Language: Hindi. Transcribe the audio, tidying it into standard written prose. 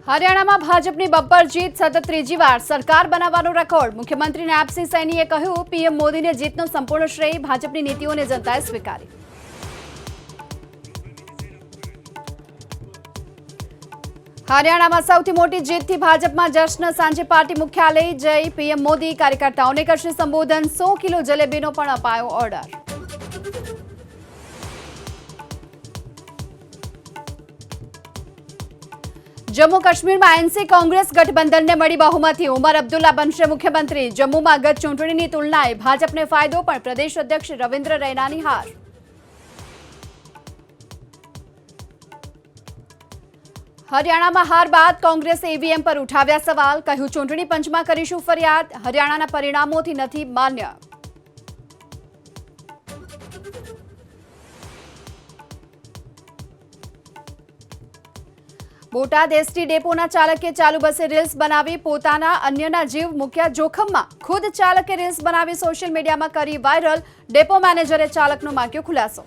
હરિયાણામાં ભાજપની બબ્બર જીત, સતત ત્રીજી વાર સરકાર બનાવવાનો રેકોર્ડ। મુખ્યમંત્રી નાયબ સૈનીએ કહ્યું, પીએમ મોદીને જીતનો સંપૂર્ણ શ્રેય ભાજપની નીતિઓને જનતાએ સ્વીકારી। હરિયાણામાં સૌથી મોટી જીતથી ભાજપમાં જશ્ન, સાંજે પાર્ટી મુખ્યાલય જઈ પીએમ મોદી કાર્યકર્તાઓને કરશે સંબોધન। 100 કિલો જલેબીનો પણ અપાયો ઓર્ડર। जम्मू काश्मीर में एनसी कांग्रेस गठबंधन ने मળી बहुमती। उमर अब्दुल्ला बनशे मुख्यमंत्री। जम्मू में गत चूंटणीनी तुलनाए भाजपने फायदो, पण प्रदेश अध्यक्ष रविंद्र रैनानी हार। हरियाणा में हार बाद कांग्रेस ईवीएम पर उठाव्या सवाल। कह્યું, चूंटणी पंच में करीशुं फरियाद। हरियाणाना परिणामोथी नथी मान्य। बोटाद एसटी डेपोना चालके चालू बसे रील्स बनावी, पोताना अन्यना जीव मूक्या जोखममां। खुद चालके रील्स बनावी सोशियल मीडिया में करी वायरल। डेपो मैनेजरे चालकनो मांग्यो खुलासो।